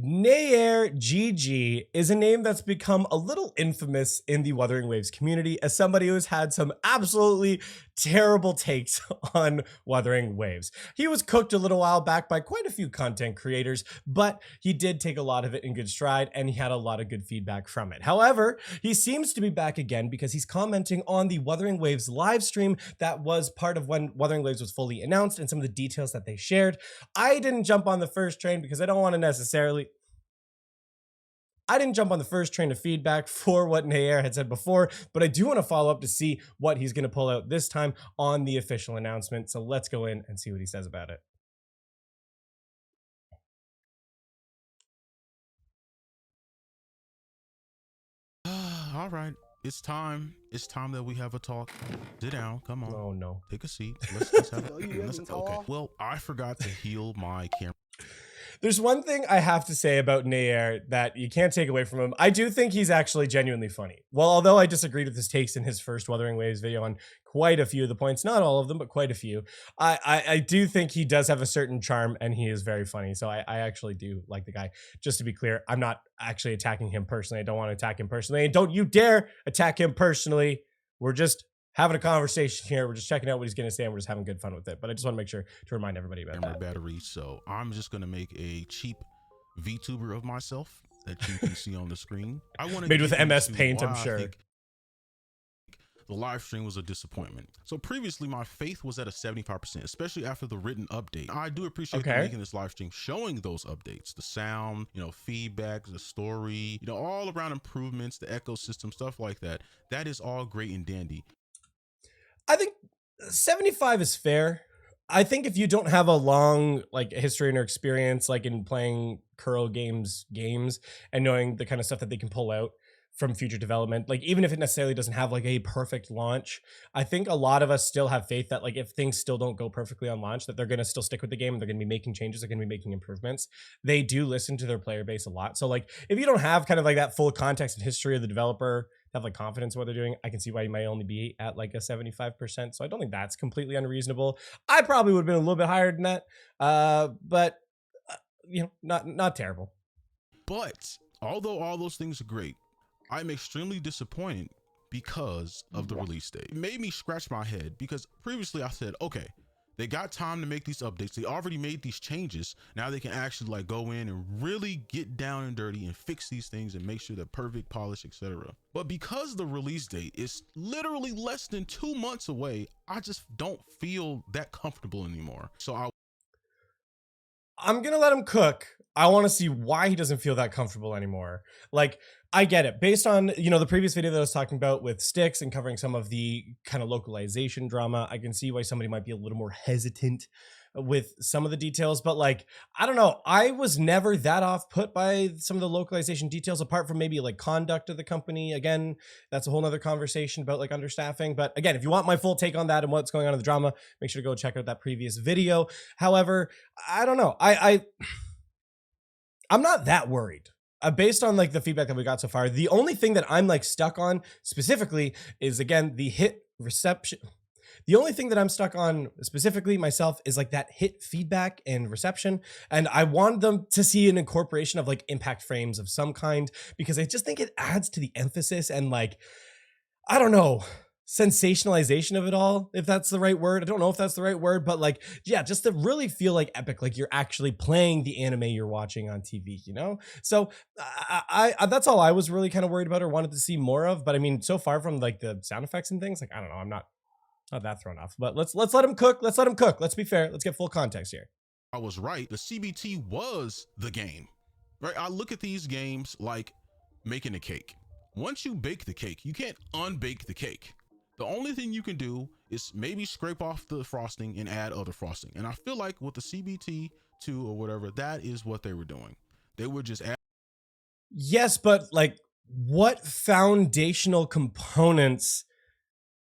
Nair GG is a name that's become a little infamous in the Wuthering Waves community as somebody who's had some absolutely terrible takes on Wuthering Waves. He was cooked a little while back by quite a few content creators, but he did take a lot of it in good stride and he had a lot of good feedback from it. However, he seems to be back again because he's commenting on the Wuthering Waves live stream that was part of when Wuthering Waves was fully announced and some of the details that they shared. I didn't jump on the first train because I don't want to necessarily of feedback for what Nair had said before, but I do want to follow up to see what he's going to pull out this time on the official announcement. So let's go in and see what he says about it. All right. It's time. It's time that we have a talk. Sit down. Come on. Oh no. Take a seat. Let's have a okay. Well, I forgot to heal my camera. There's one thing I have to say about Nair that you can't take away from him. I do think he's actually genuinely funny. Well, although I disagreed with his takes in his first Wuthering Waves video on quite a few of the points, not all of them, but quite a few, I do think he does have a certain charm and he is very funny. So I actually do like the guy. Just to be clear, I'm not actually attacking him personally. I don't want to attack him personally. And don't you dare attack him personally. We're just having a conversation here. We're just checking out what he's going to say and we're just having good fun with it. But I just want to make sure to remind everybody about that. Battery. So I'm just going to make a cheap VTuber of myself that you can see on the screen. I want to made with MS Paint, I'm sure. The live stream was a disappointment. So previously my faith was at a 75%, especially after the written update. I do appreciate them making this live stream, showing those updates, the sound, feedback, the story, all around improvements, the ecosystem, stuff like that. That is all great and dandy. I think 75 is fair. I think if you don't have a long history or experience in playing Curl games and knowing the kind of stuff that they can pull out from future development, even if it necessarily doesn't have a perfect launch, I think a lot of us still have faith that if things still don't go perfectly on launch, that they're going to still stick with the game and they're going to be making changes, they're going to be making improvements. They do listen to their player base a lot. So if you don't have kind of that full context and history of the developer, have confidence in what they're doing, I can see why you might only be at a 75%. So I don't think that's completely unreasonable. I probably would have been a little bit higher than that, but not terrible. But although all those things are great, I'm extremely disappointed because of the release date. It made me scratch my head because previously I said, okay, they got time to make these updates. They already made these changes. Now they can actually go in and really get down and dirty and fix these things and make sure they're perfect, polished, etc. But because the release date is literally less than 2 months away, I just don't feel that comfortable anymore. So I'm gonna let him cook. I want to see why he doesn't feel that comfortable anymore. I get it. Based on, the previous video that I was talking about with Sticks and covering some of the kind of localization drama, I can see why somebody might be a little more hesitant with some of the details. But I don't know. I was never that off put by some of the localization details, apart from maybe conduct of the company. Again, that's a whole nother conversation about understaffing. But again, if you want my full take on that and what's going on in the drama, make sure to go check out that previous video. However, I don't know. I'm not that worried. Based on the feedback that we got so far, the only thing that I'm stuck on specifically is, again, the hit reception. The only thing that I'm stuck on specifically myself is that hit feedback and reception. And I want them to see an incorporation of impact frames of some kind, because I just think it adds to the emphasis and I don't know, sensationalization of it all, if that's the right word. I don't know if that's the right word, but yeah, just to really feel epic, you're actually playing the anime you're watching on TV, So I that's all I was really kind of worried about or wanted to see more of. But I mean, so far from the sound effects and things, I don't know, I'm not that thrown off. But let's let him cook. Let's let him cook. Let's be fair. Let's get full context here. I was right. The CBT was the game, right? I look at these games like making a cake. Once you bake the cake, you can't unbake the cake. The only thing you can do is maybe scrape off the frosting and add other frosting. And I feel like with the CBT2 or whatever, that is what they were doing. They would just add. Yes, but what foundational components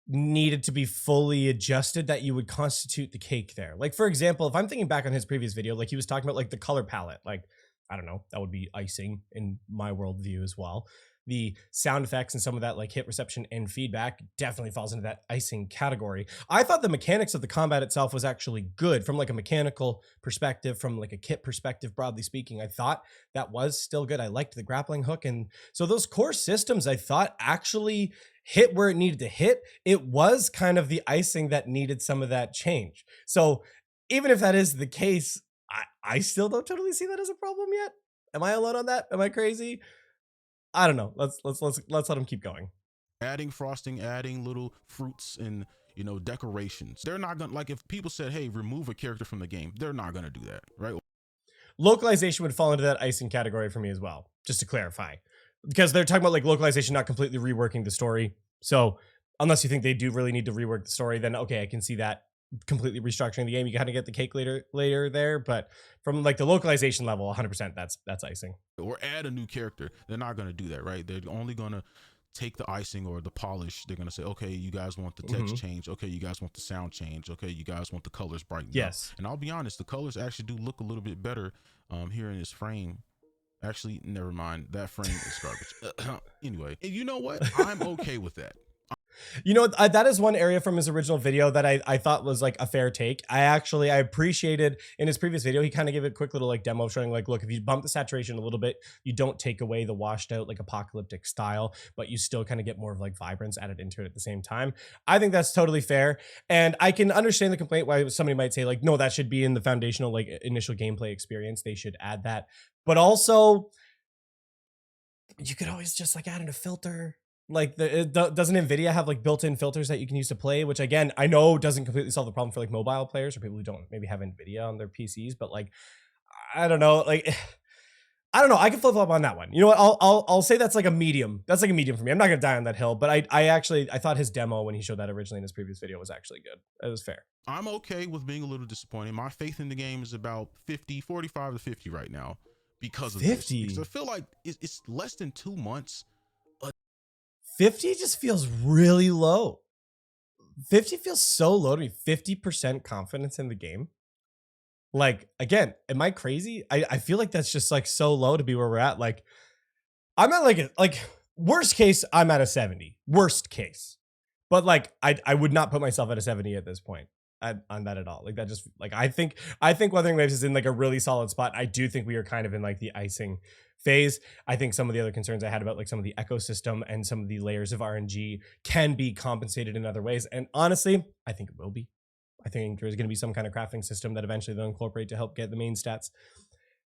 needed to be fully adjusted that you would constitute the cake there? For example, if I'm thinking back on his previous video, he was talking about the color palette, I don't know, that would be icing in my worldview as well. the sound effects and some of that like hit reception and feedback definitely falls into that icing category. I thought the mechanics of the combat itself was actually good from like a mechanical perspective, from like a kit perspective, broadly speaking. I thought that was still good. I liked the grappling hook. And so those core systems I thought actually hit where it needed to hit. It was kind of the icing that needed some of that change. So even if that is the case, I still don't totally see that as a problem yet. Am I alone on that? Am I crazy? I don't know. Let's let him keep going. Adding frosting, adding little fruits and decorations. They're not gonna, like, if people said, hey, remove a character from the game, they're not gonna do that, right? Localization would fall into that icing category for me as well, just to clarify. Because they're talking about like localization not completely reworking the story. So unless you think they do really need to rework the story, then okay, I can see that completely restructuring the game. You kind of get the cake later there, but from like the localization level, 100% that's icing. Or add a new character. They're not gonna do that, right? They're only gonna take the icing or the polish. They're gonna say, okay, you guys want the text change, okay, you guys want the sound change, okay, you guys want the colors brightened Yes. up. And I'll be honest, the colors actually do look a little bit better here in this frame. Actually, never mind, that frame is garbage. Anyway, and you know what, I'm okay with that. You know, that is one area from his original video that I thought was like a fair take. I appreciated in his previous video, he kind of gave a quick little like demo showing like, look, if you bump the saturation a little bit, you don't take away the washed out like apocalyptic style, but you still kind of get more of like vibrance added into it at the same time. I think that's totally fair. And I can understand the complaint why somebody might say like, no, that should be in the foundational like initial gameplay experience. They should add that. But also, you could always just like add in a filter. Like doesn't Nvidia have like built-in filters that you can use to play, which again I know doesn't completely solve the problem for like mobile players or people who don't maybe have Nvidia on their PCs, but like I don't know, like I don't know, I can flip flop on that one. You know what, I'll say that's like a medium. That's like a medium for me. I'm not gonna die on that hill, but I thought his demo when he showed that originally in his previous video was actually good. It was fair. I'm okay with being a little disappointed. My faith in the game is about 45 to 50 right now because of 50 this. Because I feel like it's less than 2 months. 50 just feels really low. 50 feels so low to me. 50% confidence in the game. Like, again, am I crazy? I feel like that's just like so low to be where we're at. Like, I'm at like worst case, I'm at a 70. Worst case. But like I would not put myself at a 70 at this point on that at all. Like that just like I think Wuthering Waves is in like a really solid spot. I do think we are kind of in like the icing phase. I think some of the other concerns I had about like some of the ecosystem and some of the layers of RNG can be compensated in other ways. And honestly, I think it will be. I think there's going to be some kind of crafting system that eventually they'll incorporate to help get the main stats.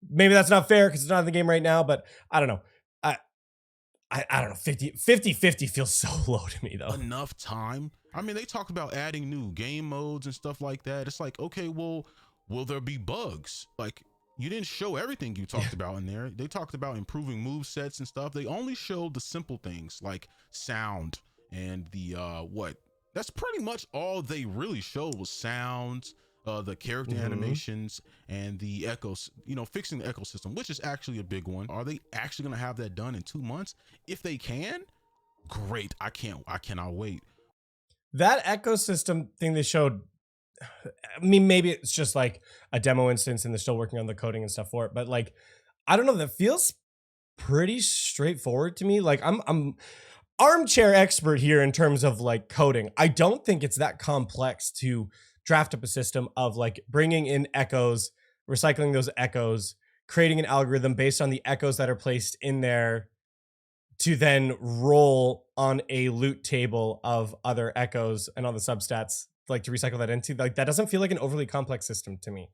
Maybe that's not fair because it's not in the game right now, but I don't know. I don't know. 50 feels so low to me though. Enough time. I mean, they talk about adding new game modes and stuff like that. It's like, okay, well, will there be bugs? Like, you didn't show everything you talked about in there. They talked about improving move sets and stuff. They only showed the simple things like sound and the what. That's pretty much all they really showed was sounds, the character animations, and the echoes, fixing the ecosystem, which is actually a big one. Are they actually going to have that done in 2 months? If they can, great. I cannot wait. That ecosystem thing they showed, I mean, maybe it's just like a demo instance and they're still working on the coding and stuff for it, but like, I don't know, that feels pretty straightforward to me. Like I'm armchair expert here in terms of like coding. I don't think it's that complex to draft up a system of like bringing in echoes, recycling those echoes, creating an algorithm based on the echoes that are placed in there to then roll on a loot table of other echoes and all the substats, like to recycle that into. Like that doesn't feel like an overly complex system to me.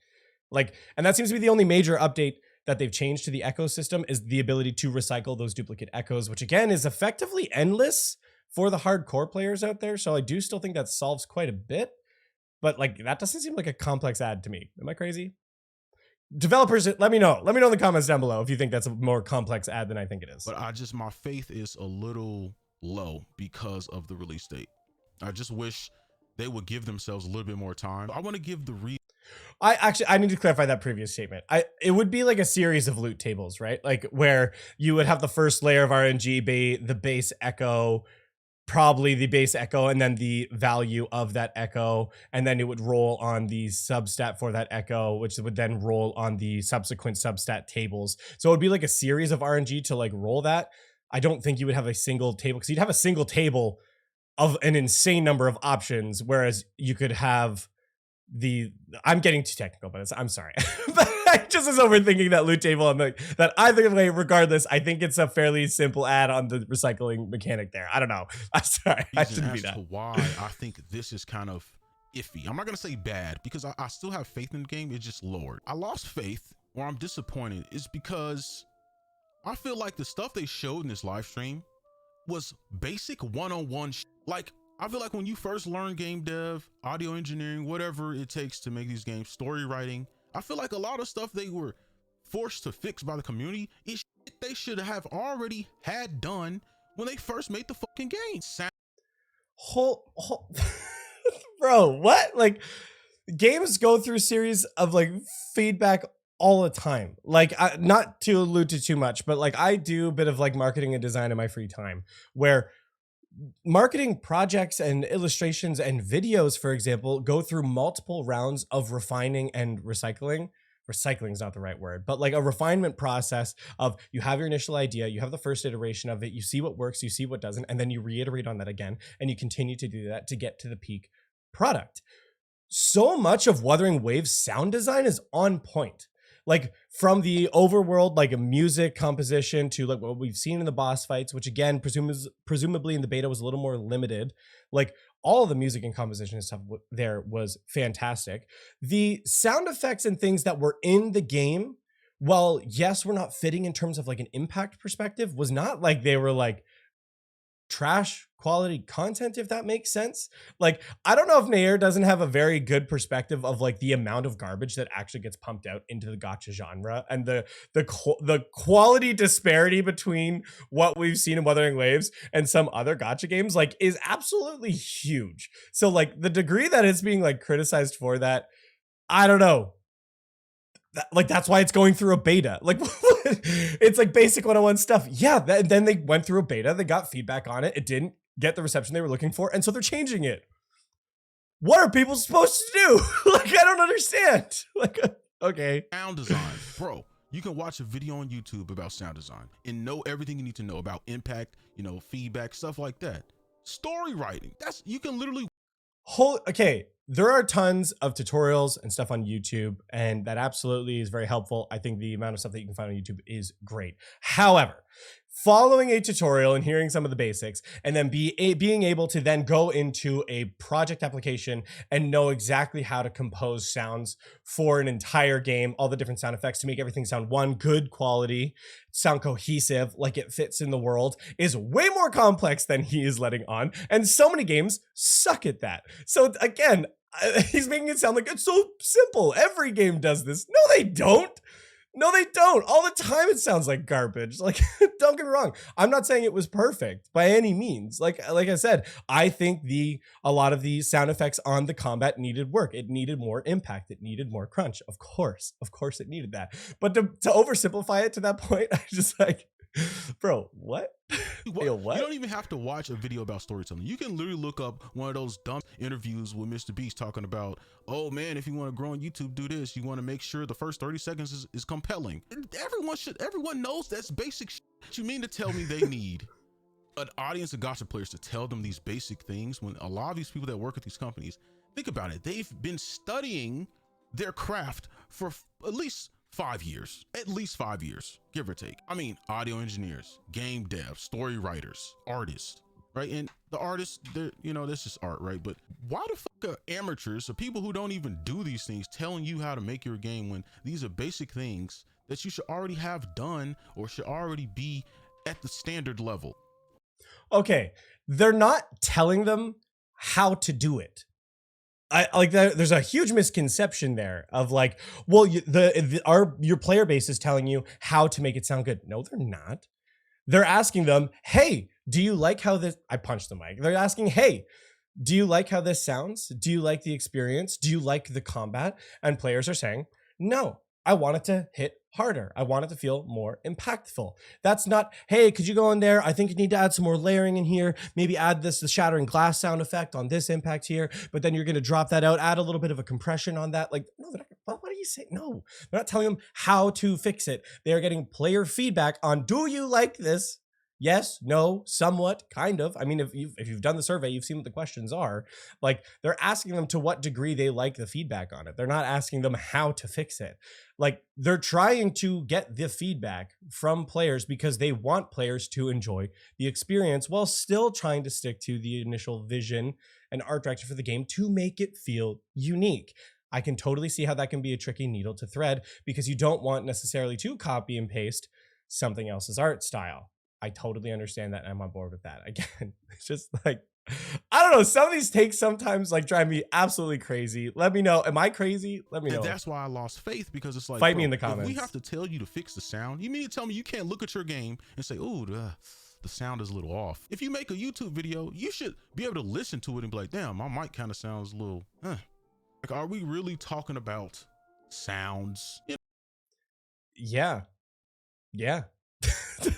Like, and that seems to be the only major update that they've changed to the ecosystem is the ability to recycle those duplicate echoes, which again is effectively endless for the hardcore players out there. So I do still think that solves quite a bit, but like that doesn't seem like a complex add to me. Am I crazy? Developers, let me know. Let me know in the comments down below if you think that's a more complex ad than I think it is. But my faith is a little low because of the release date. I just wish they would give themselves a little bit more time. I want to give the I need to clarify that previous statement. It would be like a series of loot tables, right? Like where you would have the first layer of RNG be the base echo, probably the base echo, and then the value of that echo, and then it would roll on the substat for that echo, which would then roll on the subsequent substat tables. So it would be like a series of RNG to like roll that. I don't think you would have a single table, because you'd have a single table of an insane number of options, whereas you could have the I'm getting too technical, but I'm sorry. But I just was overthinking that loot table. I'm like that either way, regardless, I think it's a fairly simple add on the recycling mechanic there. I don't know. I'm sorry. I shouldn't be that. Why I think this is kind of iffy. I'm not gonna say bad because I still have faith in the game. It's just lowered. I lost faith or I'm disappointed is because I feel like the stuff they showed in this live stream was basic one-on-one like I feel like when you first learn game dev, audio engineering, whatever it takes to make these games, story writing, I feel like a lot of stuff they were forced to fix by the community is shit they should have already had done when they first made the fucking game. Whole bro, what? Like, games go through series of like feedback all the time. Like, not to allude to too much, but like I do a bit of like marketing and design in my free time, where marketing projects and illustrations and videos, for example, go through multiple rounds of refining and recycling. Recycling is not the right word, but like a refinement process of you have your initial idea, you have the first iteration of it, you see what works, you see what doesn't, and then you reiterate on that again, and you continue to do that to get to the peak product. So much of Wuthering Waves sound design is on point. Like from the overworld, like a music composition to like what we've seen in the boss fights, which again, presumably in the beta was a little more limited. Like all of the music and composition and stuff there was fantastic. The sound effects and things that were in the game, while yes, we're not fitting in terms of like an impact perspective, was not like they were like trash quality content, if that makes sense. Like, I don't know if Nair doesn't have a very good perspective of like the amount of garbage that actually gets pumped out into the gacha genre, and the quality disparity between what we've seen in Wuthering Waves and some other gacha games like is absolutely huge. So like the degree that it's being like criticized for that, I don't know. Like that's why it's going through a beta. Like it's like basic 101 stuff. Yeah, then they went through a beta, they got feedback on it, it didn't get the reception they were looking for, and so they're changing it. What are people supposed to do? Like, I don't understand. Like, okay. Sound design, bro. You can watch a video on YouTube about sound design and know everything you need to know about impact, you know, feedback, stuff like that. Story writing, that's, you can literally okay, there are tons of tutorials and stuff on YouTube, and that absolutely is very helpful. I think the amount of stuff that you can find on YouTube is great. However, following a tutorial and hearing some of the basics, and then being able to then go into a project application and know exactly how to compose sounds for an entire game, all the different sound effects to make everything sound one, good quality, sound cohesive, like it fits in the world, is way more complex than he is letting on. And so many games suck at that. So again, he's making it sound like it's so simple. Every game does this. No, they don't. No, they don't. All the time it sounds like garbage. Like, don't get me wrong. I'm not saying it was perfect by any means. Like I said, I think a lot of the sound effects on the combat needed work. It needed more impact. It needed more crunch. Of course it needed that. But to oversimplify it to that point, I just like, bro, what? Yo, what? You don't even have to watch a video about storytelling. You can literally look up one of those dumb interviews with Mr. Beast talking about, oh man, if you want to grow on YouTube, do this. You want to make sure the first 30 seconds is compelling. Everyone knows that's basic shit. You mean to tell me they need an audience of gacha players to tell them these basic things when a lot of these people that work at these companies, think about it, they've been studying their craft for at least 5 years, give or take. I mean, audio engineers, game devs, story writers, artists, right? And the artists, they're, you know, this is art, right? But why the fuck are amateurs or people who don't even do these things telling you how to make your game when these are basic things that you should already have done or should already be at the standard level? Okay, they're not telling them how to do it. I like that. There's a huge misconception there of like, well, your player base is telling you how to make it sound good. No, they're not. They're asking them, hey, do you like how this? I punched the mic. They're asking, hey, do you like how this sounds? Do you like the experience? Do you like the combat? And players are saying, no, I want it to hit harder. I want it to feel more impactful. That's not, hey, could you go in there? I think you need to add some more layering in here. Maybe add the shattering glass sound effect on this impact here, but then you're going to drop that out, add a little bit of a compression on that. Like, no, what are you saying? No, they're not telling them how to fix it. They're getting player feedback on, do you like this? Yes, no, somewhat, kind of. I mean, if you've done the survey, you've seen what the questions are. Like, they're asking them to what degree they like the feedback on it. They're not asking them how to fix it. Like, they're trying to get the feedback from players because they want players to enjoy the experience while still trying to stick to the initial vision and art direction for the game to make it feel unique. I can totally see how that can be a tricky needle to thread because you don't want necessarily to copy and paste something else's art style. I totally understand that. And I'm on board with that. Again, it's just like, I don't know. Some of these takes sometimes like drive me absolutely crazy. Let me know. Am I crazy? Let me And know. that's why I lost faith, because it's like, Fight bro, me in the if comments. we have to tell you to fix the sound, you mean to tell me you can't look at your game and say, oh, the sound is a little off? If you make a YouTube video, you should be able to listen to it and be like, damn, my mic kind of sounds a little, Like, are we really talking about sounds? You know? Yeah. Yeah.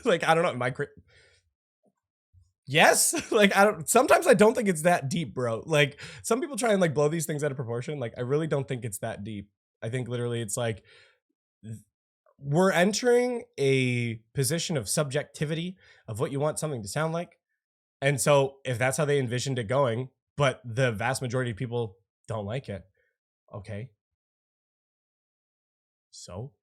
Like, I don't know. Am I Yes. Like, sometimes I don't think it's that deep, bro. Like, some people try and like blow these things out of proportion. Like, I really don't think it's that deep. I think literally it's like, we're entering a position of subjectivity of what you want something to sound like. And so if that's how they envisioned it going, but the vast majority of people don't like it, okay. So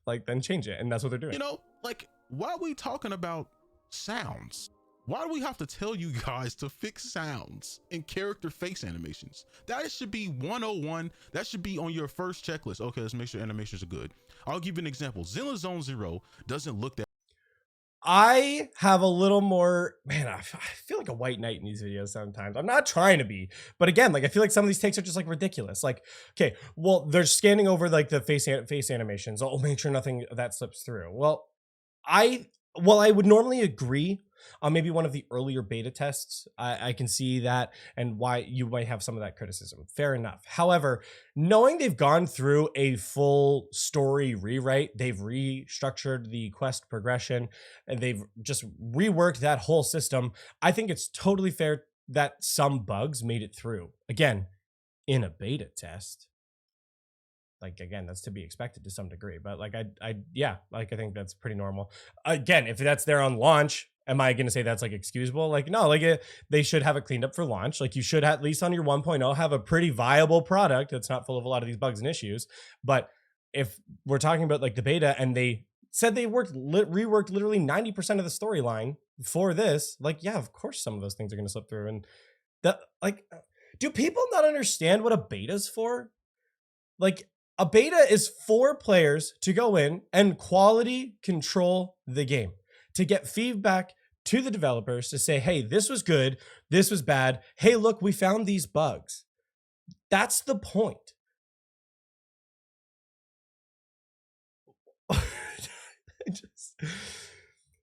like, then change it. And that's what they're doing. You know, like, why are we talking about sounds? Why do we have to tell you guys to fix sounds and character face animations? That should be 101. That should be on your first checklist. Okay, let's make sure animations are good. I'll give you an example. Zenless Zone Zero doesn't look that. I have a little more, man, I feel like a white knight in these videos sometimes. I'm not trying to be, but again, like, I feel like some of these takes are just like ridiculous. Like, okay, well, they're scanning over like the face animations. Oh, make sure nothing of that slips through. I I would normally agree on maybe one of the earlier beta tests. I can see that and why you might have some of that criticism. Fair enough. However, knowing they've gone through a full story rewrite, they've restructured the quest progression, and they've just reworked that whole system, I think it's totally fair that some bugs made it through. Again, in a beta test. Like, again, that's to be expected to some degree, but like, yeah, like, I think that's pretty normal. Again, if that's there on launch, am I going to say that's like excusable? Like, no, like, they should have it cleaned up for launch. Like, you should at least on your 1.0 have a pretty viable product that's not full of a lot of these bugs and issues. But if we're talking about like the beta and they said they reworked literally 90% of the storyline for this, like, yeah, of course some of those things are going to slip through. And that, like, do people not understand what a beta's for? Like, a beta is for players to go in and quality control the game, to get feedback to the developers to say, hey, this was good, this was bad. Hey, look, we found these bugs. That's the point.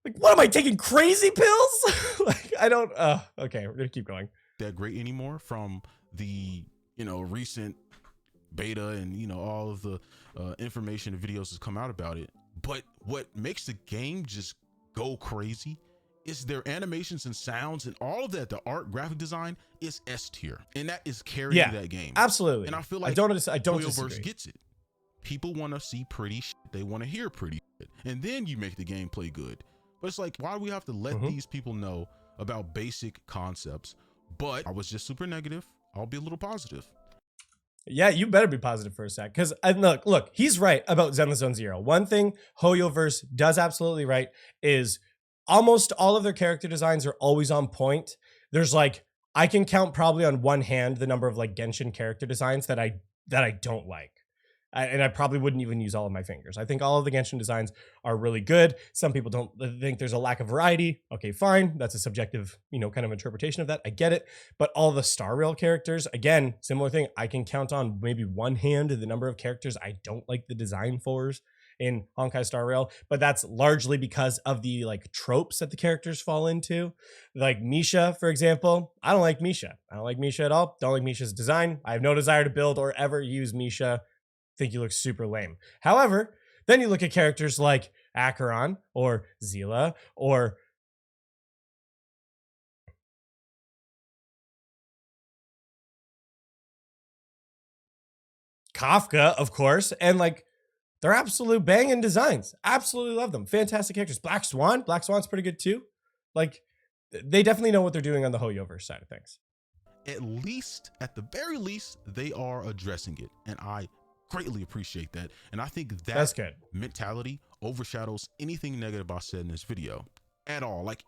Like, what am I taking, crazy pills? Like, I don't, okay, we're gonna keep going. That great anymore from the, recent beta and all of the information and videos that's come out about it. But what makes the game just go crazy is their animations and sounds and all of that. The art, graphic design is S tier, and that is carrying that game. Absolutely. And I feel like I don't Hoyoverse gets it. People want to see pretty shit. They want to hear pretty shit, and then you make the gameplay good. But it's like, why do we have to let these people know about basic concepts? But I was just super negative. I'll be a little positive. Yeah, you better be positive for a sec. Because look, he's right about Zenless Zone Zero. One thing Hoyoverse does absolutely right is almost all of their character designs are always on point. There's like, I can count probably on one hand the number of like Genshin character designs that I don't like. And I probably wouldn't even use all of my fingers. I think all of the Genshin designs are really good. Some people don't think there's a lack of variety. Okay, fine. That's a subjective, kind of interpretation of that. I get it. But all the Star Rail characters, again, similar thing. I can count on maybe one hand the number of characters I don't like the design for in Honkai Star Rail, but that's largely because of the like tropes that the characters fall into. Like Misha, for example. I don't like Misha. I don't like Misha at all. Don't like Misha's design. I have no desire to build or ever use Misha. Think he looks super lame. However, then you look at characters like Acheron or Zila or Kafka, of course, and like, they're absolute banging designs. Absolutely love them. Fantastic characters. Black Swan's pretty good too. like they definitely know what they're doing on the Hoyoverse side of things. At least, at the very least, they are addressing it. And I greatly appreciate that. And I think That's that good. mentality overshadows anything negative I said in this video at all. Like,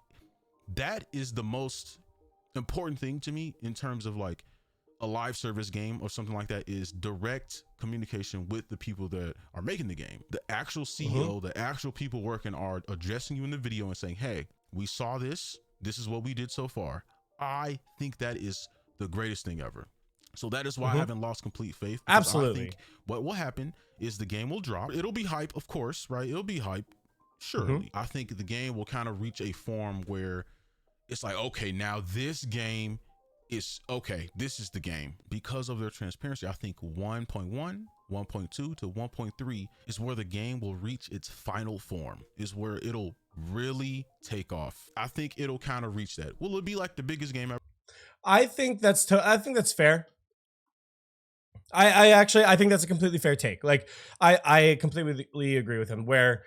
that is the most important thing to me in terms of like a live service game or something like that, is direct communication with the people that are making the game. The actual CEO, the actual people working are addressing you in the video and saying, hey, we saw this. This is what we did so far. I think that is the greatest thing ever. So that is why I haven't lost complete faith. Absolutely. I think what will happen is the game will drop. It'll be hype, of course, right? It'll be hype, surely. I think the game will kind of reach a form where it's like, okay, now this game is okay. This is the game. Because of their transparency, I think 1.1, 1.2 to 1.3 is where the game will reach its final form, is where it'll really take off. I think it'll kind of reach that. Will it be like the biggest game ever? I think that's fair. I think that's a completely fair take. Like I completely agree with him, where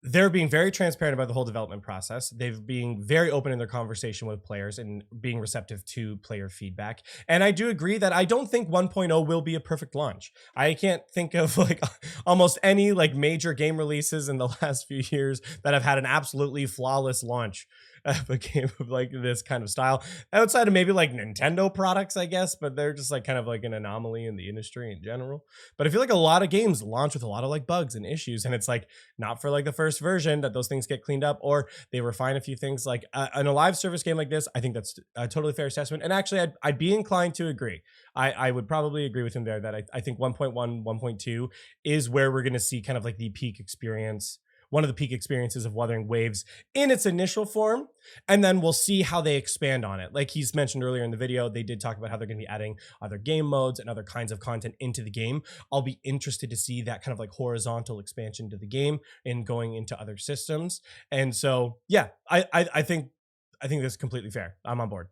they're being very transparent about the whole development process. They've being very open in their conversation with players and being receptive to player feedback. And I do agree that I don't think 1.0 will be a perfect launch. I can't think of like almost any like major game releases in the last few years that have had an absolutely flawless launch of a game of like this kind of style, outside of maybe like Nintendo products, I guess, but they're just like kind of like an anomaly in the industry in general. But I feel like a lot of games launch with a lot of like bugs and issues, and it's like not for like the first version that those things get cleaned up, or they refine a few things. Like in a live service game like this, I think that's a totally fair assessment. And actually, I'd be inclined to agree. I would probably agree with him there that I think 1.1, 1.2 is where we're going to see kind of like the peak experience, one of the peak experiences of Wuthering Waves in its initial form. And then we'll see how they expand on it. Like he's mentioned earlier in the video, they did talk about how they're going to be adding other game modes and other kinds of content into the game. I'll be interested to see that kind of like horizontal expansion to the game and going into other systems. And so, yeah, I think that's completely fair. I'm on board.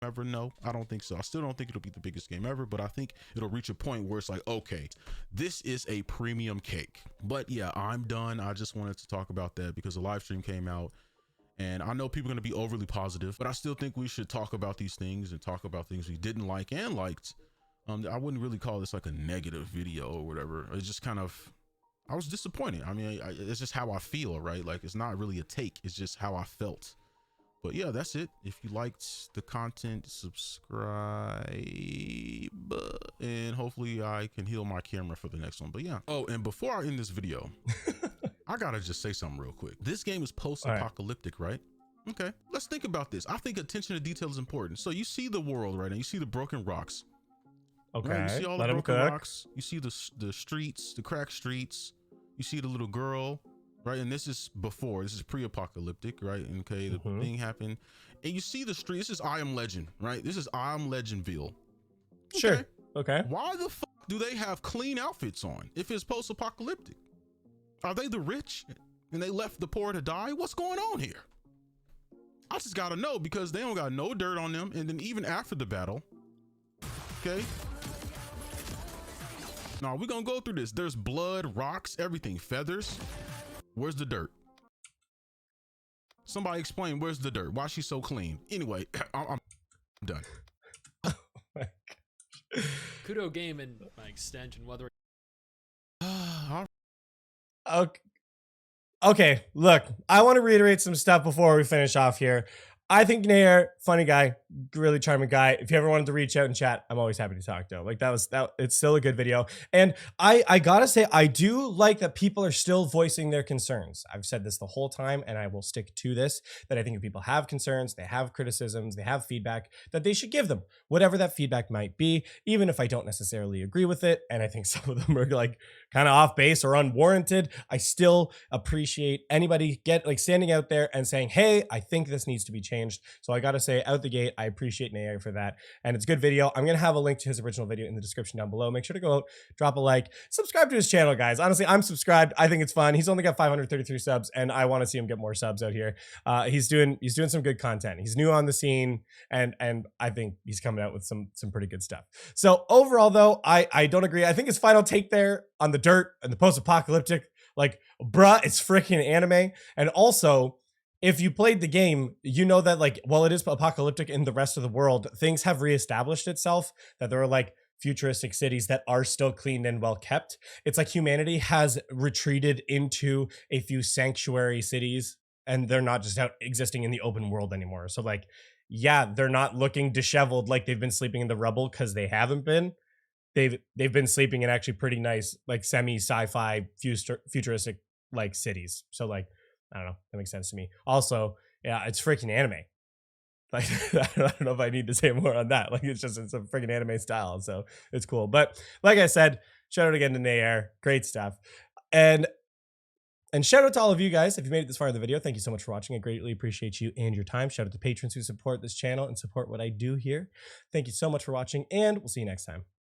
Ever? No, I don't think so. I still don't think it'll be the biggest game ever, but I think it'll reach a point where it's like, okay, this is a premium cake. But yeah, I'm done. I just wanted to talk about that because the live stream came out, and I know people are going to be overly positive, but I still think we should talk about these things and talk about things we didn't like and liked. I wouldn't really call this like a negative video or whatever. It's just kind of, I was disappointed. I mean, it's just how I feel, right? Like, it's not really a take. It's just how I felt. But yeah, that's it. If you liked the content, subscribe, and hopefully I can heal my camera for the next one. But yeah. Oh, and before I end this video, I gotta just say something real quick. This game is post-apocalyptic, right? Okay, let's think about this. I think attention to detail is important. So you see the world, right? And you see the broken rocks. Okay, right? You see all the broken rocks. You see the streets, the cracked streets. You see the little girl. Right, and this is pre-apocalyptic, right? Okay, the thing happened, and you see the street. This is I Am Legend, right? This is I Am Legendville. Okay. Sure. Okay. Why the fuck do they have clean outfits on if it's post-apocalyptic? Are they the rich and they left the poor to die? What's going on here? I just gotta know, because they don't got no dirt on them, and then even after the battle, okay. Now we're gonna go through this. There's blood, rocks, everything, feathers. Where's the dirt? Somebody explain, where's the dirt? Why is she so clean? Anyway, I'm done. Oh my gosh. Kudo game and my extension, whether Okay, look, I want to reiterate some stuff before we finish off here. I think Nair, funny guy, really charming guy. If you ever wanted to reach out and chat, I'm always happy to talk to him. Like it's still a good video. And I gotta say, I do like that people are still voicing their concerns. I've said this the whole time, and I will stick to this, that I think if people have concerns, they have criticisms, they have feedback, that they should give them, whatever that feedback might be, even if I don't necessarily agree with it. And I think some of them are like kind of off base or unwarranted. I still appreciate anybody standing out there and saying, hey, I think this needs to be changed. So I gotta say, out the gate, I appreciate Naya for that, and it's a good video. I'm gonna have a link to his original video in the description down below. Make sure to go out, drop a like, subscribe to his channel, guys. Honestly, I'm subscribed. I think it's fun. He's only got 533 subs, and I want to see him get more subs out here. He's doing some good content. He's new on the scene, and I think he's coming out with some pretty good stuff. So overall, though, I don't agree. I think his final take there on the dirt and the post-apocalyptic, like, bruh, it's freaking anime. And also, if you played the game, you know that like while it is apocalyptic in the rest of the world, things have reestablished itself, that there are like futuristic cities that are still clean and well kept. It's like humanity has retreated into a few sanctuary cities and they're not just out existing in the open world anymore. So like, yeah, they're not looking disheveled like they've been sleeping in the rubble, because they haven't been. They've been sleeping in actually pretty nice, like semi sci-fi futuristic like cities. So like, I don't know, that makes sense to me. Also, yeah, it's freaking anime. Like I don't know if I need to say more on that. Like it's a freaking anime style, so it's cool. But like I said, shout out again to Nair, great stuff, and shout out to all of you guys if you made it this far in the video. Thank you so much for watching. I greatly appreciate you and your time. Shout out to patrons who support this channel and support what I do here. Thank you so much for watching, and we'll see you next time.